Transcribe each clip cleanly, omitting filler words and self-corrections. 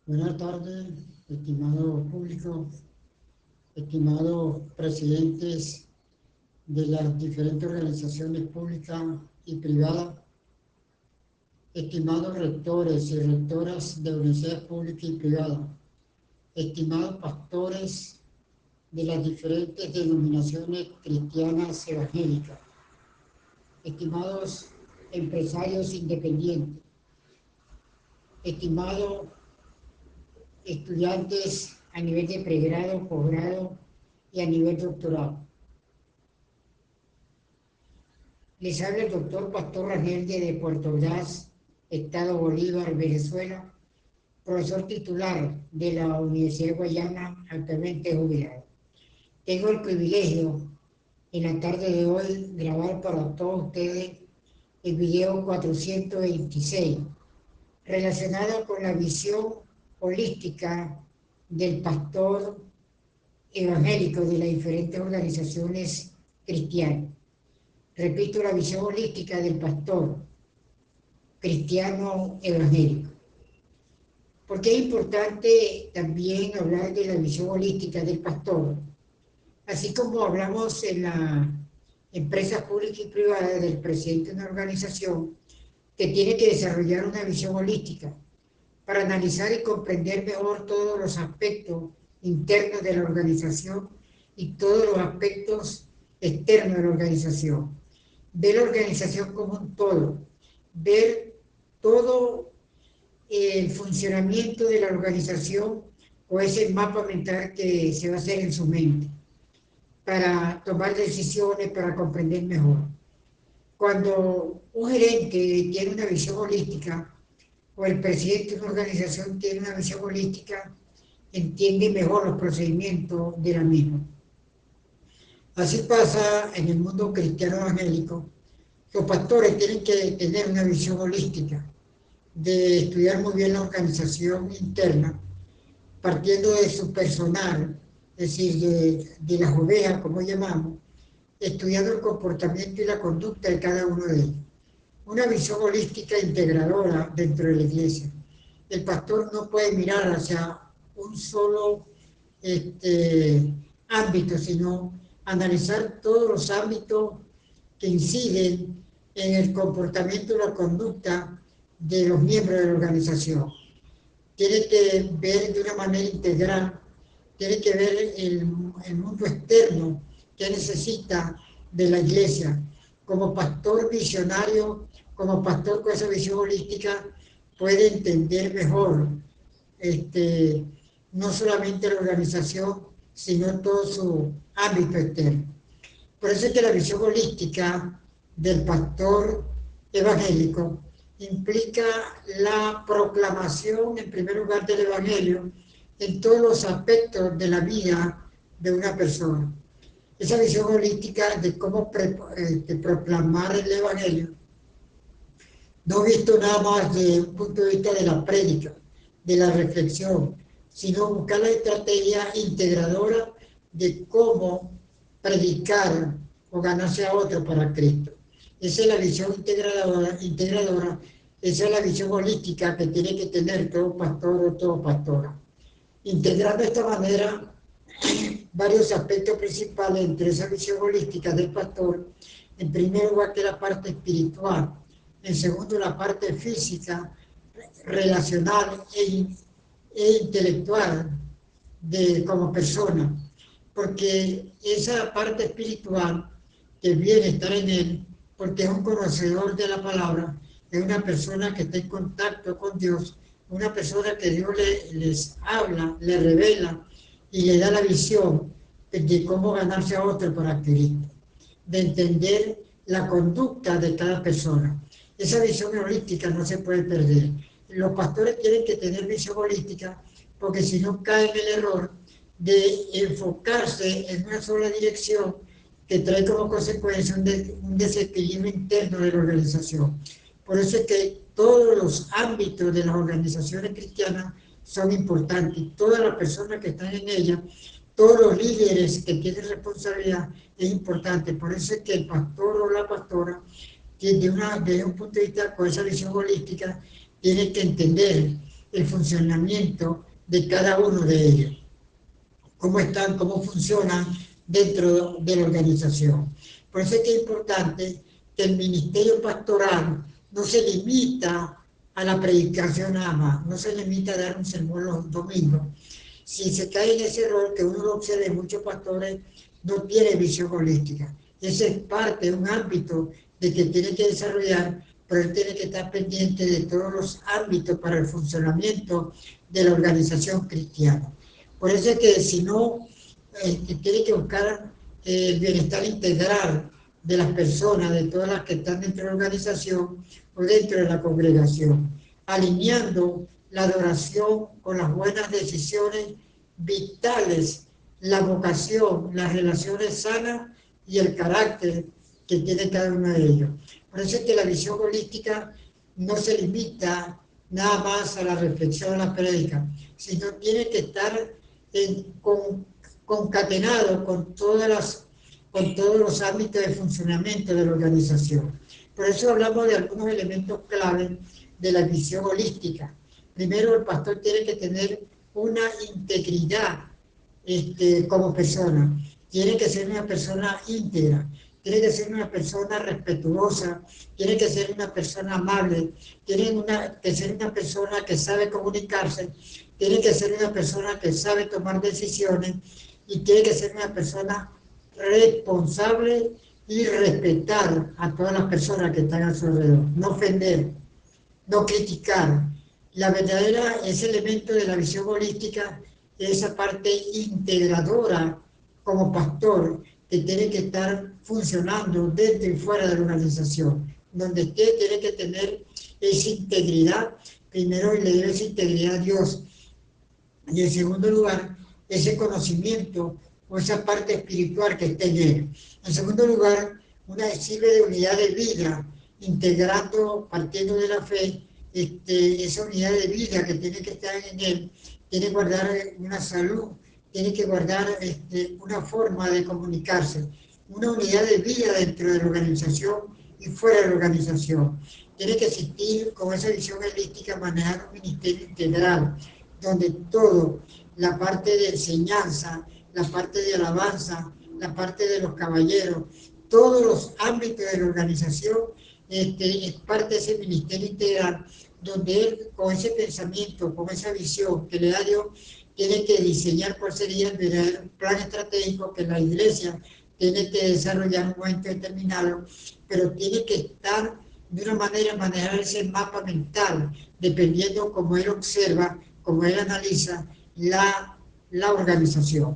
Buenas tardes, estimado público, estimados presidentes de las diferentes organizaciones públicas y privadas, estimados rectores y rectoras de universidades públicas y privadas, estimados pastores de las diferentes denominaciones cristianas evangélicas, estimados empresarios independientes, estimados estudiantes a nivel de pregrado, posgrado y a nivel doctoral. Les habla el doctor Pastor Rangel de Puerto Ordaz, Estado Bolívar, Venezuela, profesor titular de la Universidad de Guayana, actualmente jubilado. Tengo el privilegio en la tarde de hoy grabar para todos ustedes el video 426, relacionado con la visión holística del pastor evangélico de las diferentes organizaciones cristianas. Repito, la visión holística del pastor cristiano evangélico. Porque es importante también hablar de la visión holística del pastor, así como hablamos en la empresa pública y privada del presidente de una organización que tiene que desarrollar una visión holística para analizar y comprender mejor todos los aspectos internos de la organización y todos los aspectos externos de la organización. Ver la organización como un todo, ver todo el funcionamiento de la organización o ese mapa mental que se va a hacer en su mente para tomar decisiones, para comprender mejor. Cuando un gerente tiene una visión holística o el presidente de una organización tiene una visión holística, entiende mejor los procedimientos de la misma. Así pasa en el mundo cristiano evangélico. Los pastores tienen que tener una visión holística, de estudiar muy bien la organización interna, partiendo de su personal, es decir, de las ovejas, como llamamos, estudiando el comportamiento y la conducta de cada uno de ellos. Una visión holística integradora dentro de la iglesia. El pastor no puede mirar hacia un solo ámbito, sino analizar todos los ámbitos que inciden en el comportamiento y la conducta de los miembros de la organización. Tiene que ver de una manera integral, tiene que ver el mundo externo que necesita de la iglesia. Como pastor visionario, como pastor con esa visión holística, puede entender mejor no solamente la organización, sino todo su ámbito externo. Por eso es que la visión holística del pastor evangélico implica la proclamación, en primer lugar, del evangelio en todos los aspectos de la vida de una persona. Esa visión holística de cómo proclamar el evangelio, no visto nada más desde un punto de vista de la prédica, de la reflexión, sino buscar la estrategia integradora de cómo predicar o ganarse a otro para Cristo. Esa es la visión integradora, esa es la visión holística que tiene que tener todo pastor o toda pastora. Integrando de esta manera varios aspectos principales entre esa visión holística del pastor. En primer lugar, que la parte espiritual. En segundo, la parte física, relacional e intelectual como persona. Porque esa parte espiritual que viene a estar en él, porque es un conocedor de la palabra, es una persona que está en contacto con Dios, una persona que Dios les habla, le revela y le da la visión de cómo ganarse a otro para Cristo, de entender la conducta de cada persona. Esa visión holística no se puede perder. Los pastores tienen que tener visión holística porque si no caen en el error de enfocarse en una sola dirección que trae como consecuencia un desequilibrio interno de la organización. Por eso es que todos los ámbitos de las organizaciones cristianas son importantes. Todas las personas que están en ellas, todos los líderes que tienen responsabilidad, es importante. Por eso es que el pastor o la pastora, desde un punto de vista con esa visión holística, tiene que entender el funcionamiento de cada uno de ellos, cómo están, cómo funcionan dentro de la organización. Por eso es que es importante que el ministerio pastoral no se limita a la predicación nada más, no se limita a dar un sermón los domingos. Si se cae en ese error que uno lo observa en muchos pastores, no tiene visión holística. Ese es parte de un ámbito de que tiene que desarrollar, pero él tiene que estar pendiente de todos los ámbitos para el funcionamiento de la organización cristiana. Por eso es que si no, tiene que buscar el bienestar integral de las personas, de todas las que están dentro de la organización o dentro de la congregación, alineando la adoración con las buenas decisiones vitales, la vocación, las relaciones sanas y el carácter que tiene cada uno de ellos. Por eso es que la visión holística no se limita nada más a la reflexión, a la prédica, sino tiene que estar concatenado con todos los ámbitos de funcionamiento de la organización. Por eso hablamos de algunos elementos clave de la visión holística. Primero, el pastor tiene que tener una integridad como persona. Tiene que ser una persona íntegra, tiene que ser una persona respetuosa, tiene que ser una persona amable, tiene que ser una persona que sabe comunicarse, tiene que ser una persona que sabe tomar decisiones y tiene que ser una persona responsable y respetar a todas las personas que están a su alrededor, no ofender, no criticar. Ese elemento de la visión holística es esa parte integradora como pastor que tiene que estar funcionando dentro y fuera de la organización. Donde usted tiene que tener esa integridad, primero le debe esa integridad a Dios, y en segundo lugar, ese conocimiento o esa parte espiritual que esté en él. En segundo lugar, sirve de unidad de vida, integrando, partiendo de la fe, esa unidad de vida que tiene que estar en él, tiene que guardar una salud, tiene que guardar una forma de comunicarse, una unidad de vida dentro de la organización y fuera de la organización. Tiene que existir con esa visión holística, manejar un ministerio integral, donde todo, la parte de enseñanza, la parte de alabanza, la parte de los caballeros, todos los ámbitos de la organización es parte de ese ministerio integral, donde él, con ese pensamiento, con esa visión que le da Dios, tiene que diseñar cuál sería el verdadero plan estratégico que la iglesia tiene que desarrollar en un momento determinado, pero tiene que estar de una manera, manejar ese mapa mental, dependiendo cómo él observa, cómo él analiza la organización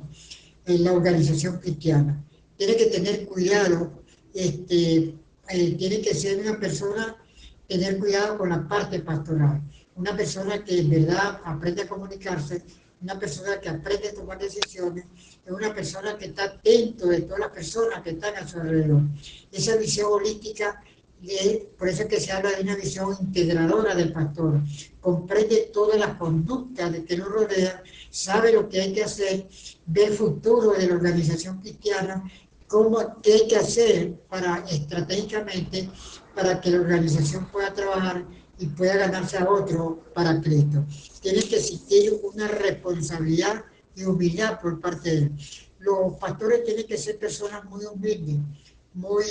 cristiana. Tiene que tener cuidado, tiene que ser una persona, tener cuidado con la parte pastoral, una persona que en verdad aprende a comunicarse, una persona que aprende a tomar decisiones, es una persona que está atento de todas las personas que están a su alrededor. Esa visión holística, por eso es que se habla de una visión integradora del pastor, comprende todas las conductas de que lo rodea, sabe lo que hay que hacer, ve el futuro de la organización cristiana, qué hay que hacer estratégicamente para que la organización pueda trabajar y pueda ganarse a otro para Cristo. Tiene que existir una responsabilidad y humildad por parte de él. Los pastores tienen que ser personas muy humildes, muy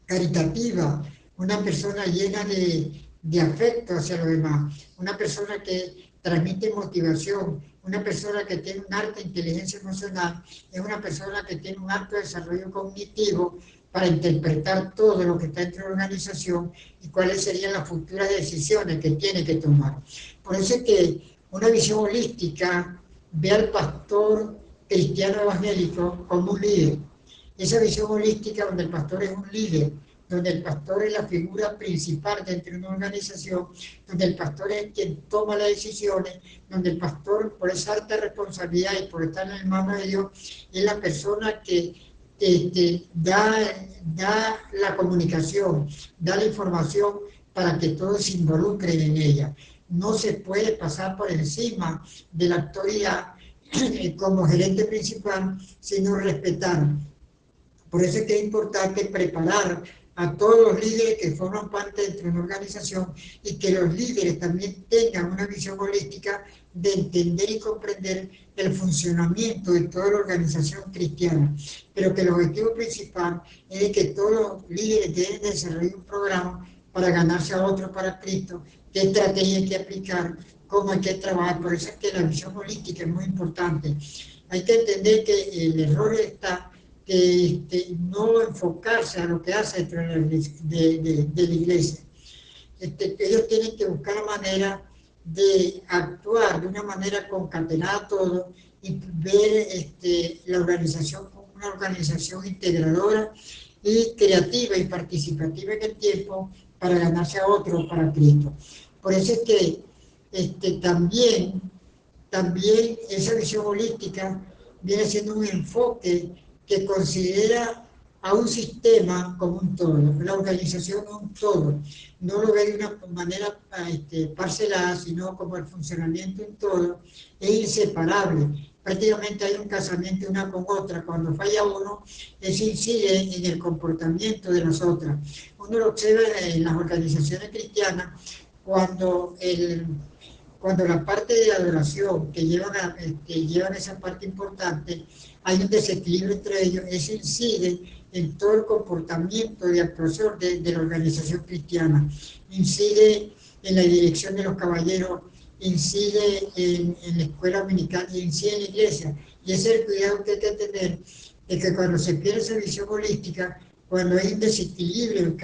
caritativa, una persona llena de afecto hacia los demás, una persona que transmite motivación, una persona que tiene una alta inteligencia emocional, es una persona que tiene un alto desarrollo cognitivo para interpretar todo lo que está dentro de la organización y cuáles serían las futuras decisiones que tiene que tomar. Por eso es que una visión holística ve al pastor cristiano evangélico como un líder. Esa visión holística donde el pastor es un líder, donde el pastor es la figura principal dentro de una organización, donde el pastor es quien toma las decisiones, donde el pastor, por esa alta responsabilidad y por estar en el mano de Dios, es la persona que da la comunicación, da la información para que todos se involucren en ella. No se puede pasar por encima de la autoridad como gerente principal, sino respetar. Por eso es que es importante preparar a todos los líderes que forman parte de una organización y que los líderes también tengan una visión holística de entender y comprender el funcionamiento de toda la organización cristiana, pero que el objetivo principal es que todos los líderes deben desarrollar un programa para ganarse a otros para Cristo, qué estrategia hay que aplicar, cómo hay que trabajar. Por eso es que la visión holística es muy importante. Hay que entender que el error está que no enfocarse a lo que hace dentro de la iglesia. Ellos tienen que buscar la manera de actuar de una manera concatenada todo y ver la organización como una organización integradora y creativa y participativa en el tiempo para ganarse a otros para Cristo. Por eso es que también esa visión holística viene siendo un enfoque que considera a un sistema como un todo, la organización como un todo. No lo ve de una manera parcelada, sino como el funcionamiento en todo es inseparable. Prácticamente hay un casamiento una con otra. Cuando falla uno, eso incide en el comportamiento de las otras. Uno lo observa en las organizaciones cristianas cuando la parte de adoración que llevan esa parte importante, hay un desequilibrio entre ellos, eso incide en todo el comportamiento de actuación de la organización cristiana, incide en la dirección de los caballeros, incide en la escuela dominical y incide en la iglesia. Y ese es el cuidado que hay que tener, de que cuando se pierde esa visión holística, cuando hay un desequilibrio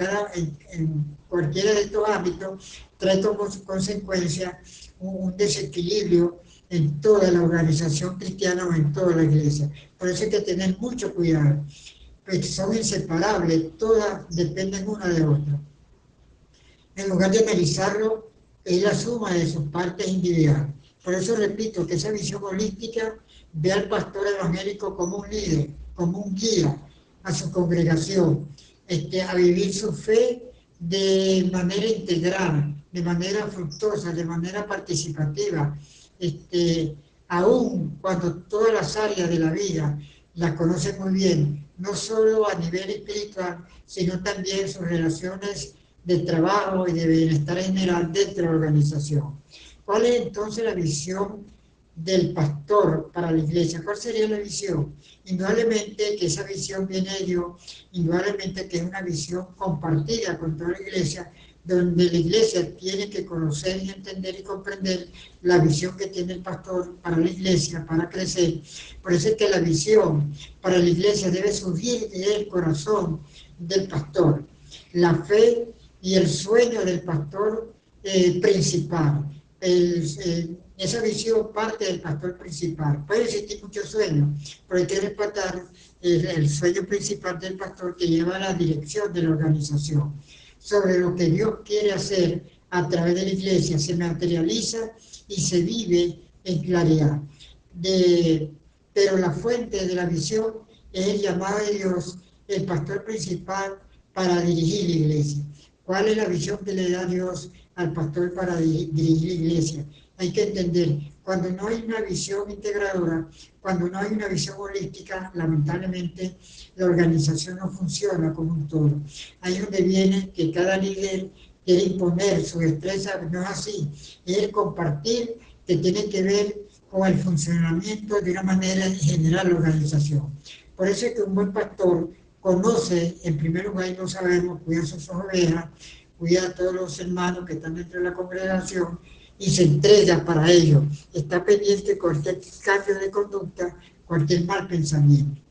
en cualquiera de estos ámbitos, trae como consecuencia un desequilibrio en toda la organización cristiana o en toda la iglesia. Por eso hay que tener mucho cuidado, pues son inseparables, todas dependen una de otra. En lugar de analizarlo, es la suma de sus partes individuales. Por eso repito que esa visión holística ve al pastor evangélico como un líder, como un guía a su congregación, a vivir su fe de manera integral, de manera fructuosa, de manera participativa, aún cuando todas las áreas de la vida las conoce muy bien, no solo a nivel espiritual, sino también sus relaciones de trabajo y de bienestar general dentro de la organización. ¿Cuál es entonces la visión del pastor para la iglesia? ¿Cuál sería la visión? Indudablemente que esa visión viene de Dios, indudablemente que es una visión compartida con toda la iglesia, donde la iglesia tiene que conocer y entender y comprender la visión que tiene el pastor para la iglesia, para crecer. Por eso es que la visión para la iglesia debe surgir del corazón del pastor. La fe y el sueño del pastor principal. Esa visión parte del pastor principal. Puede existir muchos sueños, pero hay que respetar el sueño principal del pastor que lleva a la dirección de la organización. Sobre lo que Dios quiere hacer a través de la iglesia se materializa y se vive en claridad. Pero la fuente de la visión es el llamado de Dios, el pastor principal, para dirigir la iglesia. ¿Cuál es la visión que le da Dios al pastor para dirigir la iglesia? Hay que entender, cuando no hay una visión integradora, cuando no hay una visión holística, lamentablemente la organización no funciona como un todo. Ahí es donde viene que cada líder quiere imponer su destreza, no es así, es el compartir que tiene que ver con el funcionamiento de una manera general de la organización. Por eso es que un buen pastor conoce, en primer lugar, y no sabemos, cuida a sus ovejas, cuida a todos los hermanos que están dentro de la congregación y se entrega para ellos. Está pendiente de cualquier cambio de conducta, cualquier mal pensamiento.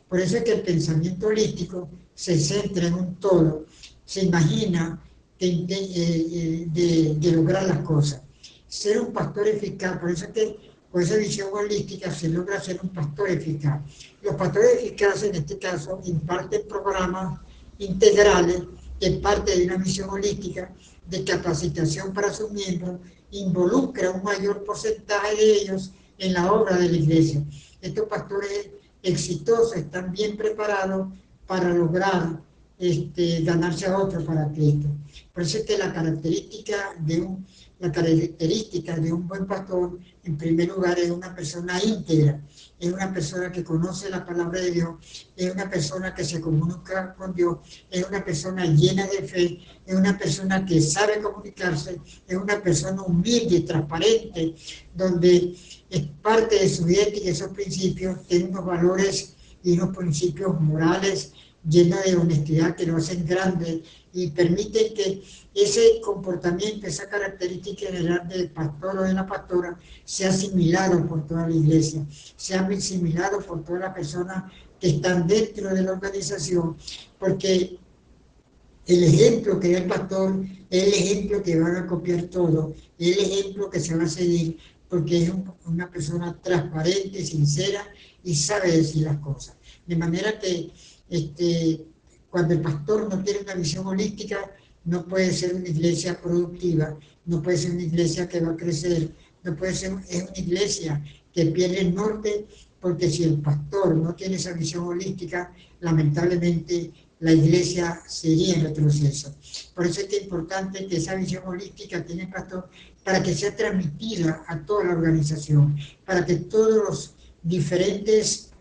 Por eso es que el pensamiento holístico se centra en un todo, se imagina de lograr las cosas. Ser un pastor eficaz, por eso es que con esa visión holística se logra ser un pastor eficaz. Los pastores eficaces, en este caso, imparten programas integrales que parte de una misión holística de capacitación para sus miembros, involucra un mayor porcentaje de ellos en la obra de la iglesia. Estos pastores exitosos están bien preparados para lograr ganarse a otros para Cristo. Por eso es que la característica La característica de un buen pastor, en primer lugar, es una persona íntegra, es una persona que conoce la palabra de Dios, es una persona que se comunica con Dios, es una persona llena de fe, es una persona que sabe comunicarse, es una persona humilde, transparente, donde es parte de su ética y esos principios, tiene unos valores y unos principios morales llenos de honestidad que lo hacen grande y permiten que ese comportamiento, esa característica general del pastor o de la pastora sea asimilado por toda la iglesia, sea asimilado por todas las personas que están dentro de la organización, porque el ejemplo que da el pastor es el ejemplo que van a copiar todo, es el ejemplo que se va a seguir, porque es una persona transparente, sincera y sabe decir las cosas. De manera que cuando el pastor no tiene una visión holística, no puede ser una iglesia productiva, no puede ser una iglesia que va a crecer, no puede ser, es una iglesia que pierde el norte, porque si el pastor no tiene esa visión holística, lamentablemente la iglesia seguía en retroceso. Por eso es que es importante que esa visión holística tiene el pastor para que sea transmitida a toda la organización, para que todos los diferentes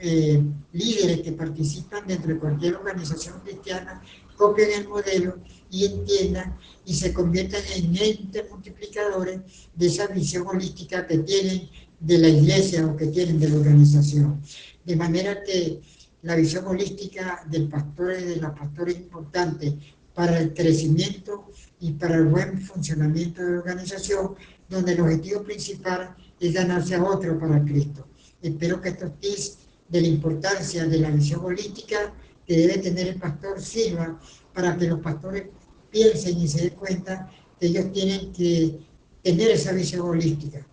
líderes que participan dentro de cualquier organización cristiana copien el modelo y entiendan y se conviertan en entes multiplicadores de esa visión holística que tienen de la iglesia o que tienen de la organización. De manera que la visión holística del pastor y de la pastora es importante para el crecimiento y para el buen funcionamiento de la organización, donde el objetivo principal es ganarse a otro para Cristo. Espero que estos tips de la importancia de la visión holística que debe tener el pastor sirva para que los pastores piensen y se den cuenta que ellos tienen que tener esa visión holística,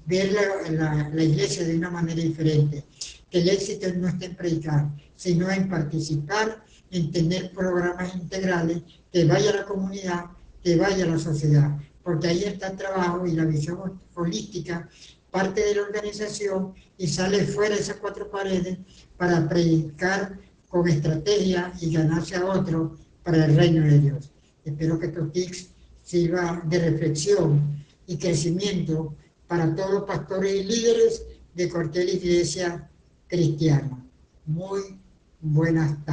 ver la iglesia de una manera diferente, que el éxito no está en predicar, sino en participar, en tener programas integrales que vaya a la comunidad, que vaya a la sociedad, porque ahí está el trabajo y la visión holística, parte de la organización y sale fuera de esas cuatro paredes para predicar con estrategia y ganarse a otro para el reino de Dios. Espero que estos tips sirvan de reflexión y crecimiento para todos los pastores y líderes de cualquier iglesia cristiana. Muy buenas tardes.